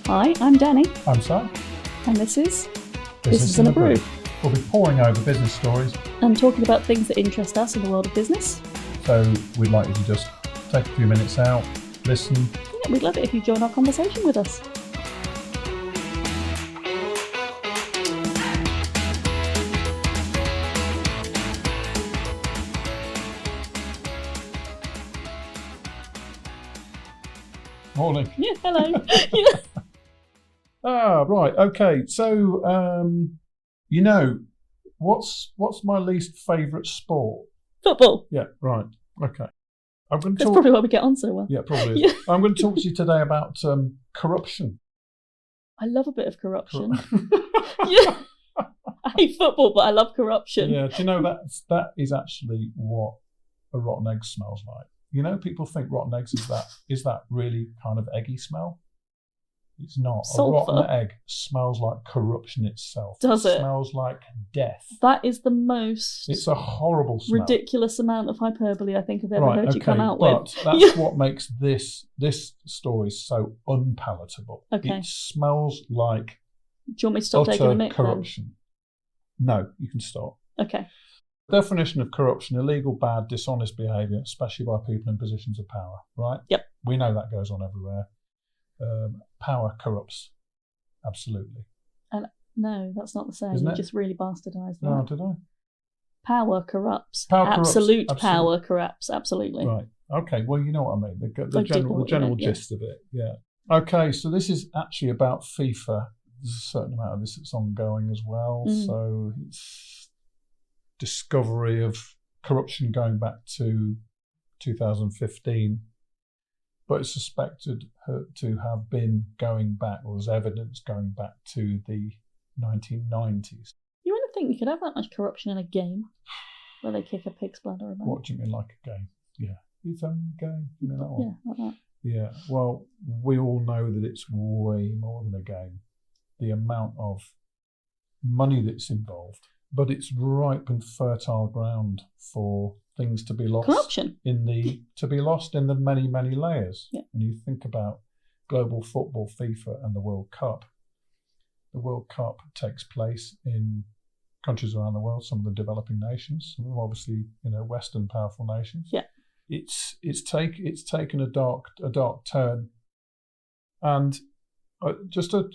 Hi, I'm Danny, I'm Sam. and this is in a Brew. We'll be poring over business stories, And talking about things that interest us in the world of business. so we'd like you to just take a few minutes out, listen. Yeah, we'd love it if you join our conversation with us. Morning. Yeah, hello. Yeah. Right, okay. So, what's my least favourite sport? Football. Yeah, right, okay. I'm going to That's talk. probably why we get on so well. Yeah, probably. Yeah. I'm going to talk to you today about corruption. I love a bit of corruption. Yeah. I hate football, but I love corruption. Yeah, do you know that is actually what a rotten egg smells like? You know, people think rotten eggs is that really kind of eggy smell? It's not. Sulphur. A rotten egg smells like corruption itself. Does it? Smells like death. That is the most It's a horrible smell. ridiculous amount of hyperbole I think I've ever heard you come out but with. that's what makes this story so unpalatable. Okay. It smells like Do you want me to stop taking a utter mic corruption. No, you can stop. then? Okay. Definition of corruption: illegal, bad, dishonest behaviour, especially by people in positions of power. Right? Yep. We know that goes on everywhere. Power corrupts. Absolutely. And no, that's not the same. Isn't You it? just really bastardised that. No, did I? Power corrupts. Power corrupts, Absolute absolutely. power corrupts. Absolutely. Right. Okay. Well, you know what I mean. The I did know general what you meant, yeah. gist of it. Yeah. Okay. So this is actually about FIFA. There's a certain amount of this that's ongoing as well. Mm. So it's discovery of corruption going back to 2015, but it's suspected to have been going back, or there's evidence going back to the 1990s. You wouldn't think you could have that much corruption in a game where they kick a pig's bladder about. What do you mean, like a game? Yeah. It's only a game. You mean that one? Yeah, like that. Yeah, well, we all know that it's way more than a game. The amount of money that's involved, but it's ripe and fertile ground for things to be lost. Corruption. To be lost in the many, many layers. Yeah. And you think about global football, FIFA, and the World Cup. The World Cup takes place in countries around the world, some of the developing nations, some of them obviously, Western powerful nations. Yeah. It's taken a dark turn, and just an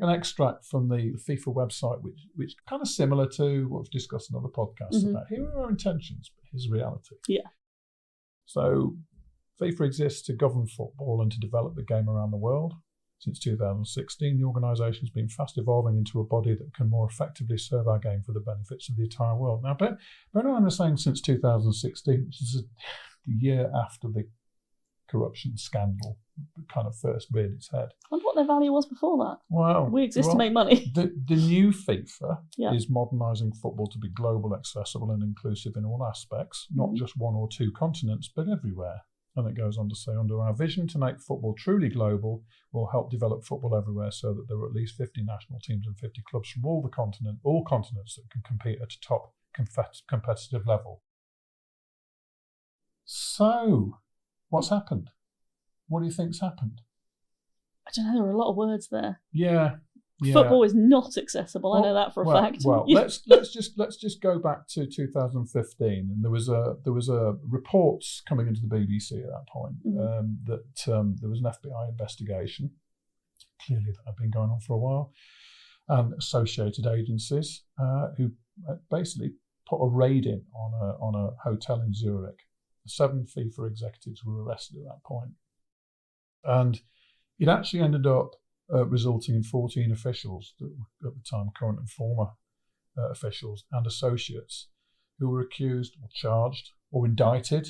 extract from the FIFA website, which kind of similar to what we've discussed in other podcasts Mm-hmm. about. Here are our intentions, but here's reality. Yeah. So FIFA exists to govern football and to develop the game around the world. Since 2016, the organisation has been fast evolving into a body that can more effectively serve our game for the benefits of the entire world. Now, bear in mind, I'm saying since 2016, which is a year after the corruption scandal kind of first reared its head. I wonder what their value was before that. Well, We exist to make money. The new FIFA Yeah. is modernising football to be global, accessible and inclusive in all aspects, not just one or two continents, but everywhere. And it goes on to say, under our vision to make football truly global, we'll help develop football everywhere so that there are at least 50 national teams and 50 clubs from all continents that can compete at a top competitive level. So, what's happened? What do you think's happened? I don't know, there are a lot of words there. Yeah. Football is not accessible. I know that for a fact. Well, let's just go back to 2015, and there was a reports coming into the BBC at that point that there was an FBI investigation, clearly that had been going on for a while, and associated agencies who basically put a raid in on a hotel in Zurich. 7 FIFA executives were arrested at that point, and it actually ended up resulting in 14 officials, at the time current and former officials and associates, who were accused or charged or indicted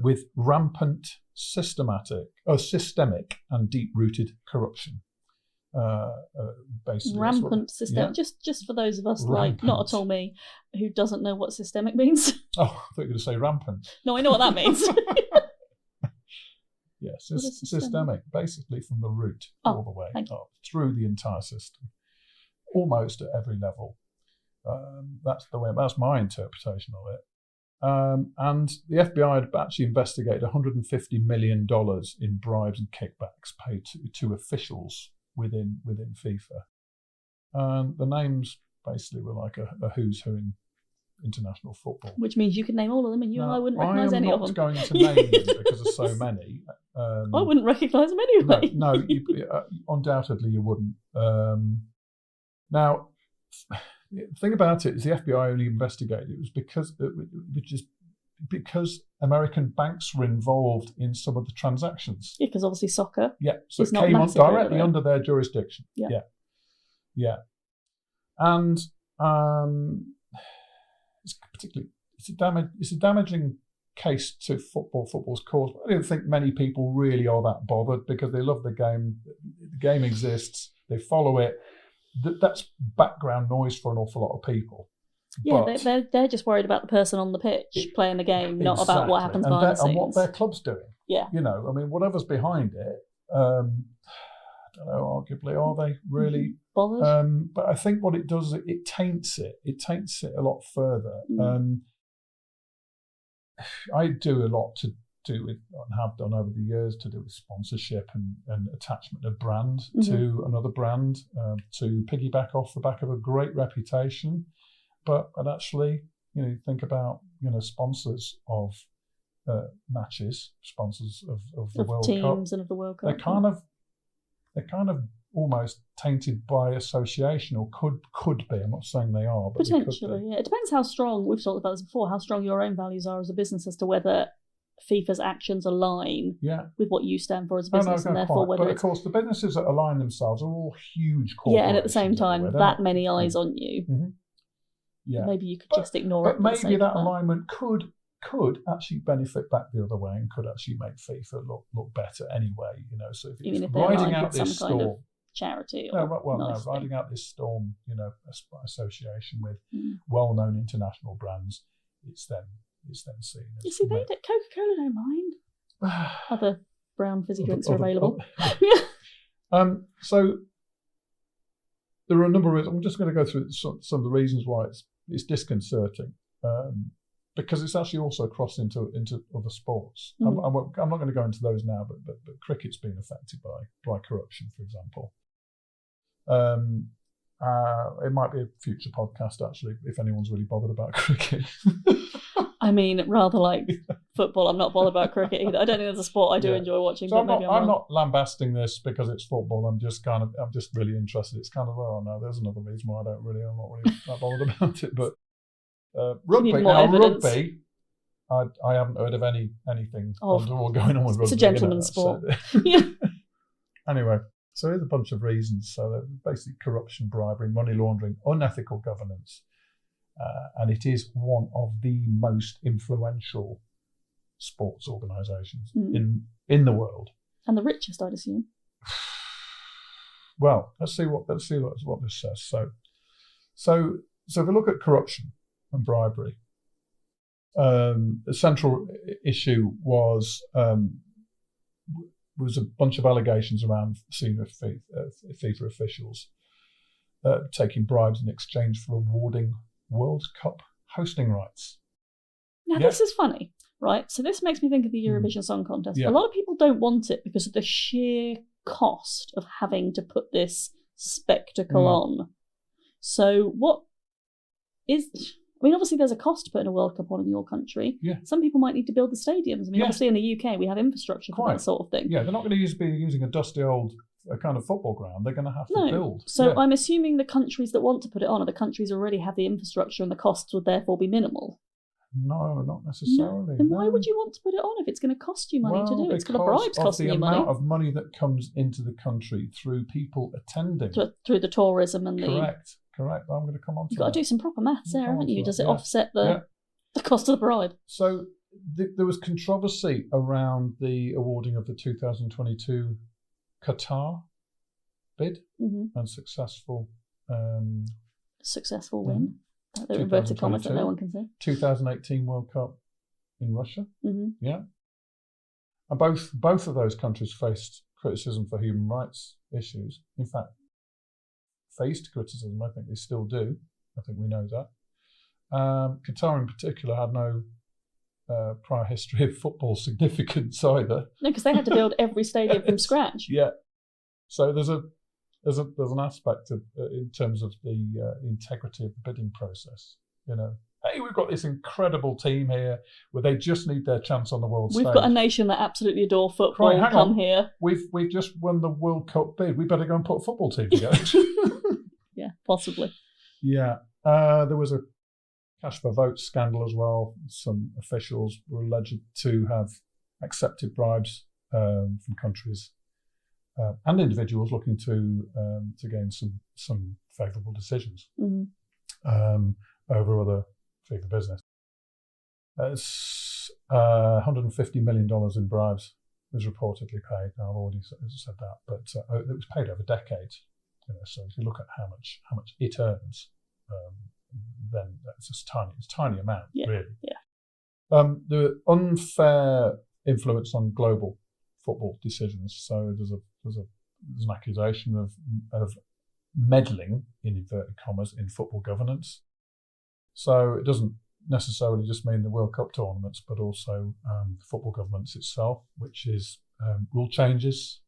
with rampant systemic and deep-rooted corruption. Basically, rampant system. Yeah. Just for those of us Rampant. not at all me, who doesn't know what systemic means. Oh, I thought you were going to say rampant. No, I know what that means. Yes, What is systemic, basically from the root all the way up through the entire system, almost at every level. That's my interpretation of it. And the FBI had actually investigated $150 million in bribes and kickbacks paid to officials within FIFA. And the names basically were like a who's who in international football. Which means you could name all of them, and and I wouldn't recognise any of them. I am not going to name them because there's so many. I wouldn't recognise them anyway. No, undoubtedly you wouldn't. Now, the thing about it is the FBI only investigated it was because American banks were involved in some of the transactions. Yeah, because obviously soccer. Yeah, so it came on directly under their jurisdiction. Yeah. And it's a damaging case to football's cause. I don't think many people really are that bothered because they love the game. The game exists. They follow it. That's background noise for an awful lot of people. Yeah, they're just worried about the person on the pitch playing the game, not about what happens behind the scenes. And what their club's doing. Yeah. Whatever's behind it, I don't know, arguably, are they really bothered? But I think what it does is it taints it. It taints it a lot further. I do a lot to do with, and have done over the years, to do with sponsorship and attachment of brand to another brand, to piggyback off the back of a great reputation. But actually, think about sponsors of matches, sponsors of the World Cup, teams and of the World Cup. They're kind of almost tainted by association, or could be. I'm not saying they are, but potentially. Yeah, it depends how strong. We've talked about this before. How strong your own values are as a business, as to whether FIFA's actions align with what you stand for as a business, and therefore whether. But of course, the businesses that align themselves are all huge corporations. Yeah, and at the same time, that many eyes on you. Mm-hmm. Yeah, maybe you could just ignore it. But maybe that alignment could actually benefit back the other way and could actually make FIFA look better anyway. So if it's riding out this storm, kind of charity, riding out this storm, association with well-known international brands, it's then seen. You see, Coca-Cola don't mind. Other brown fizzy drinks are available. So there are a number of reasons. I'm just going to go through some of the reasons why it's disconcerting, because it's actually also crossed into other sports. I'm not going to go into those now, but cricket's been affected by corruption, for example. It might be a future podcast, actually, if anyone's really bothered about cricket. I mean, rather like football, I'm not bothered about cricket either. I don't think there's a sport I do enjoy watching. So but I'm not lambasting this because it's football. I'm just really interested. It's kind of, there's another reason why I'm not really that bothered about it. But rugby, I haven't heard of anything untoward going on with rugby. It's a gentleman's sport. So, anyway, so there's a bunch of reasons. So basically corruption, bribery, money laundering, unethical governance. And it is one of the most influential sports organisations in the world, and the richest, I'd assume. Well, let's see what this says. So if we look at corruption and bribery, the central issue was a bunch of allegations around senior FIFA officials taking bribes in exchange for awarding World Cup hosting rights. Now, this is funny, right? So this makes me think of the Eurovision Song Contest. Yeah. A lot of people don't want it because of the sheer cost of having to put this spectacle on. So obviously there's a cost to putting a World Cup on in your country. Yeah. Some people might need to build the stadiums. I mean, obviously in the UK we have infrastructure for that sort of thing. Yeah, they're not going to be using a dusty old kind of football ground. They're going to have to build. So I'm assuming the countries that want to put it on are the countries that already have the infrastructure, and the costs would therefore be minimal. No, not necessarily. Then why would you want to put it on if it's going to cost you money to do it? It's going to bribes costing you money. The amount of money that comes into the country through people attending. Through the tourism and Correct. I'm going to come on to that. You've got to do some proper maths there, haven't you? Does it offset the cost of the bribe? So there was controversy around the awarding of the 2022 Qatar bid and successful win. The inverted commas that no one can see. 2018 World Cup in Russia. Yeah. And both of those countries faced criticism for human rights issues. In fact, faced criticism. I think they still do. I think we know that. Qatar in particular had no prior history of football significance either. No, because they had to build every stadium from scratch. Yeah. So there's a there's an aspect of in terms of the integrity of the bidding process. Hey, we've got this incredible team here where they just need their chance on the world stage. We've got a nation that absolutely adore football. Right, Come here. We've just won the World Cup bid. We better go and put a football team together. Yeah, possibly. Yeah. There was a cash for votes scandal as well. Some officials were alleged to have accepted bribes from countries and individuals looking to gain some favourable decisions over other FIFA business. $150 million in bribes was reportedly paid. Now, I've already said that, but it was paid over decades. So if you look at how much it earns, then that's just tiny amount, really. Yeah. The unfair influence on global football decisions. So there's an accusation of meddling, in inverted commas, in football governance. So it doesn't necessarily just mean the World Cup tournaments, but also football governance itself, which is rule changes,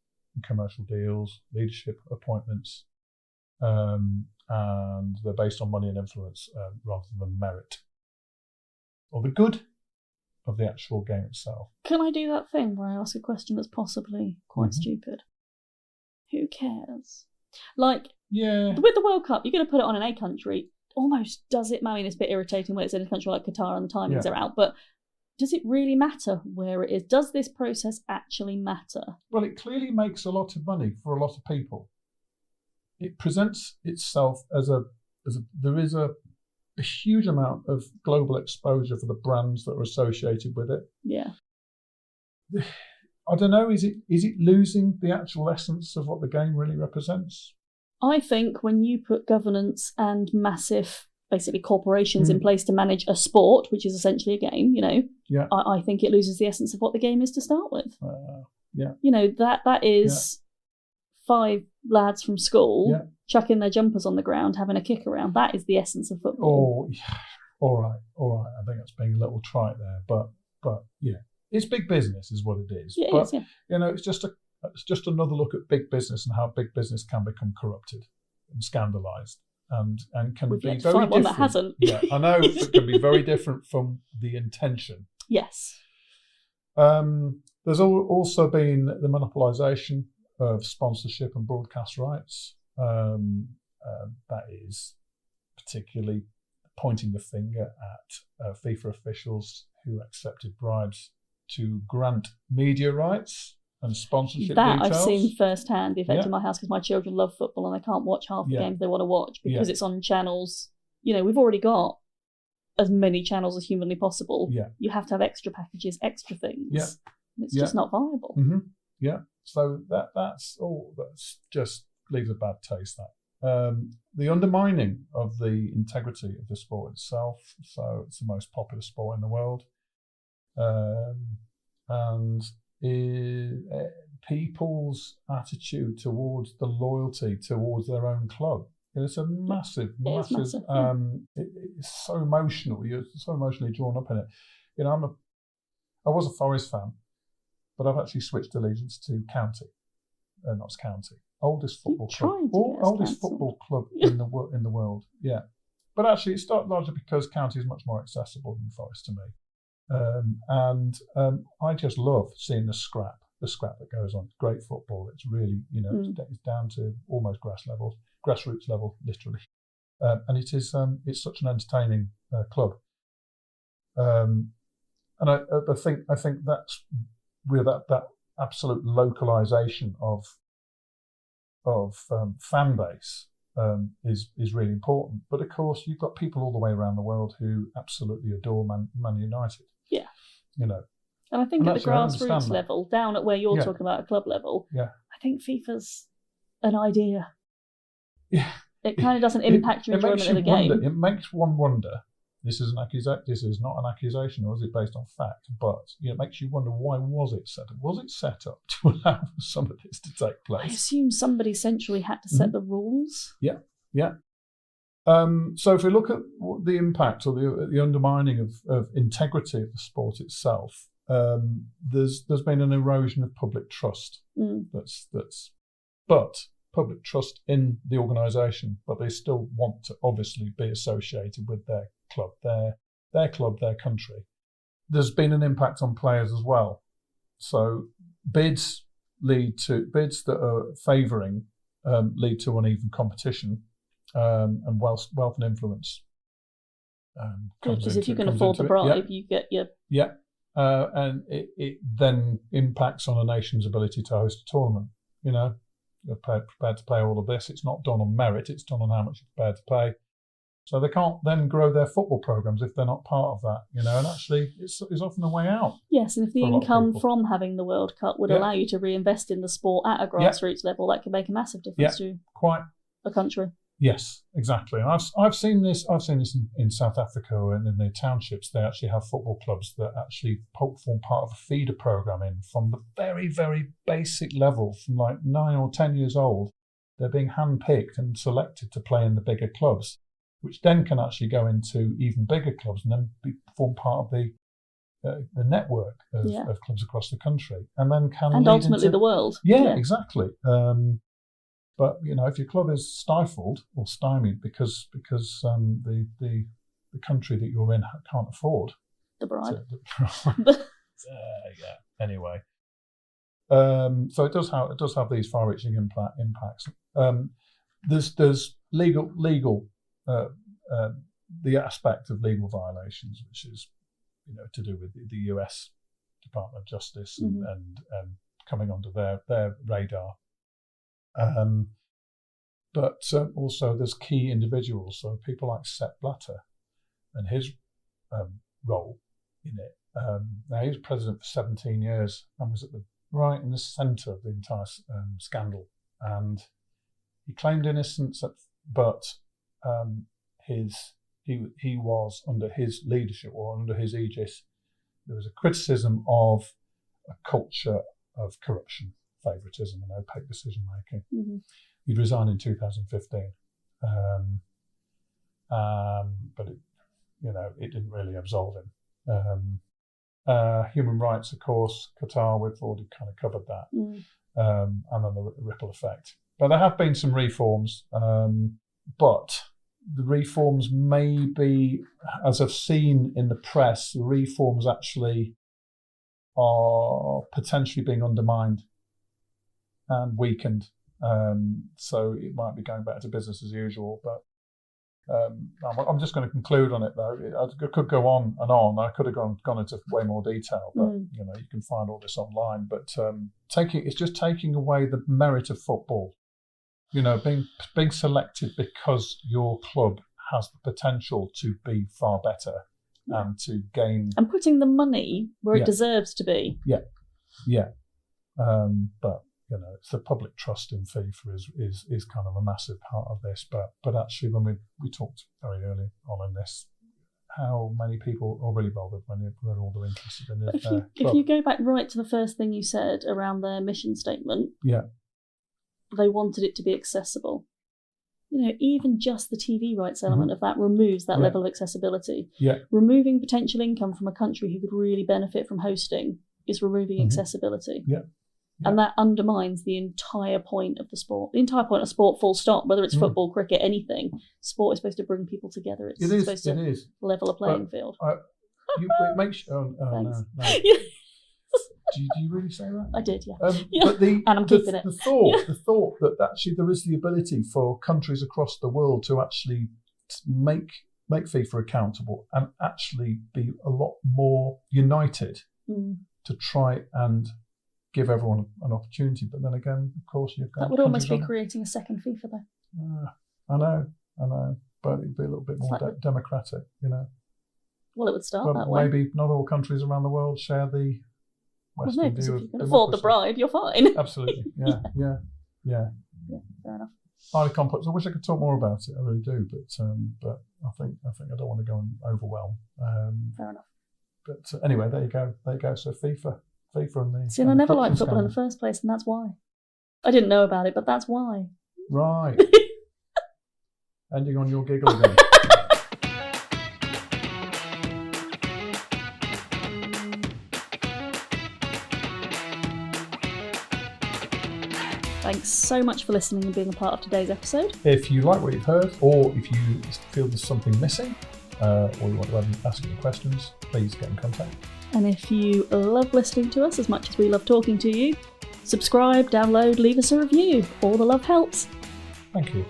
commercial deals, leadership appointments, and they're based on money and influence rather than merit or the good of the actual game itself. Can I do that thing where I ask a question that's possibly quite stupid? Who cares? With the World Cup, you're going to put it on in a country. Almost does it? I mean, it's a bit irritating when it's in a country like Qatar and the timings are out, but does it really matter where it is? Does this process actually matter? Well, it clearly makes a lot of money for a lot of people. It presents itself as there is a huge amount of global exposure for the brands that are associated with it. Yeah. I don't know, is it losing the actual essence of what the game really represents? I think when you put governance and massive, basically corporations in place to manage a sport, which is essentially a game, I think it loses the essence of what the game is to start with. That is 5 lads from school chucking their jumpers on the ground, having a kick around. That is the essence of football. Oh, yeah. All right. I think that's being a little trite there, but yeah, it's big business, is what it is. Yeah, it is, yeah. It's just another look at big business and how big business can become corrupted and scandalised, and can be very different. One that hasn't. Yeah, I know it can be very different from the intention. Yes. There's also been the monopolisation of sponsorship and broadcast rights. That is particularly pointing the finger at FIFA officials who accepted bribes to grant media rights and sponsorship details. I've seen firsthand the effect in my house, because my children love football and they can't watch half the games they want to watch because it's on channels. We've already got as many channels as humanly possible. Yeah. You have to have extra packages, extra things. Yeah. It's just not viable. Mm-hmm. Yeah. So that's just leaves a bad taste. The undermining of the integrity of the sport itself. So it's the most popular sport in the world. And people's attitude towards the loyalty towards their own club. It's a massive. It's so emotional. You're so emotionally drawn up in it. I was a Forest fan, but I've actually switched allegiance to County, Notts County, oldest football club in the world. Yeah, but actually, it started largely because County is much more accessible than Forest to me. And I just love seeing the scrap that goes on. Great football. It's really, it's down to almost grassroots level, literally. And it is, it's such an entertaining club. And I think that's where that absolute localization of fan base is really important. But of course, you've got people all the way around the world who absolutely adore Man United. Yeah. And I think at the grassroots level, down at where you're talking about a club level, I think FIFA's an idea. Yeah. It kind of doesn't impact your enjoyment of the game. It makes one wonder. This is not an accusation, or is it based on fact? But it makes you wonder, why was it set up? Was it set up to allow some of this to take place? I assume somebody centrally had to set the rules. Yeah. So if we look at the impact or the undermining of integrity of the sport itself, there's been an erosion of public trust. But public trust in the organisation, but they still want to obviously be associated with their club, their country. There's been an impact on players as well. So bids that are favouring lead to uneven competition and wealth and influence. Because if you can afford the bribe, you get your... Yeah, and it then impacts on a nation's ability to host a tournament. You know, you're prepared to pay all of this. It's not done on merit, it's done on how much you're prepared to pay. So they can't then grow their football programmes if they're not part of that, you know, and actually it's often a way out. Yes, and if the income from having the World Cup would allow you to reinvest in the sport at a grassroots level, that could make a massive difference to a country. Yes, exactly. And I've seen this in South Africa, and in the townships they actually have football clubs that actually form part of a feeder programme from the very, very basic level, from like 9 or 10 years old. They're being handpicked and selected to play in the bigger clubs, which then can actually go into even bigger clubs and then form part of the network of clubs across the country, and then can ultimately the world. Yeah, exactly. But you know, if your club is stifled or stymied because the country that you're in can't afford the bribe. Anyway, so it does have these far-reaching impacts. There's legal. The aspect of legal violations, which is, you know, to do with the US Department of Justice and coming onto their radar. But also there's key individuals, so people like Sepp Blatter and his role in it. Now, he was president for 17 years and was right in the centre of the entire scandal, and he claimed innocence, but he was under his leadership or under his aegis. There was a criticism of a culture of corruption, favouritism, and opaque decision making. Mm-hmm. He'd resigned in 2015, but it didn't really absolve him. Human rights, of course, Qatar, we've already kind of covered that, and then the ripple effect. But there have been some reforms, but the reforms may be, as I've seen in the press, the reforms actually are potentially being undermined and weakened. So it might be going back to business as usual. But I'm just going to conclude on it, though. I could go on and on. I could have gone into way more detail, but you know, you can find all this online. But it's just taking away the merit of football. You know, being selected because your club has the potential to be far better and to gain, and putting the money where it deserves to be. But you know, it's the public trust in FIFA is kind of a massive part of this. But actually, when we talked very early on in this, how many people are really bothered when they're all they're interested in is their club. If you go back right to the first thing you said around their mission statement, they wanted it to be accessible. You know, even just the TV rights element of that removes that level of accessibility. Removing potential income from a country who could really benefit from hosting is removing accessibility. And that undermines the entire point of the sport. The entire point of sport, full stop, whether it's football, cricket, anything. Sport is supposed to bring people together. It's supposed to level a playing field. It makes... Oh, no. Do you really say that? I did, yeah. But and I'm keeping it. The thought that actually there is the ability for countries across the world to actually make FIFA accountable and actually be a lot more united to try and give everyone an opportunity. But then again, of course, you've got... That would almost be creating a second FIFA, though. I know. But it'd be a little bit more democratic, you know. Well, it would start that way. Maybe not all countries around the world share the Western view of democracy. If you can afford the bribe, you're fine. Absolutely. Yeah. Fair enough. Highly complex. I wish I could talk more about it. I really do, but I think I don't want to go and overwhelm. Fair enough. But anyway, there you go. So FIFA and the... See, and I never liked football in the first place, and that's why. I didn't know about it, but that's why. Right. Ending on your giggle again. Thanks so much for listening and being a part of today's episode. If you like what you've heard, or if you feel there's something missing, or you want to ask any questions, please get in contact. And if you love listening to us as much as we love talking to you, subscribe, download, leave us a review. All the love helps. Thank you.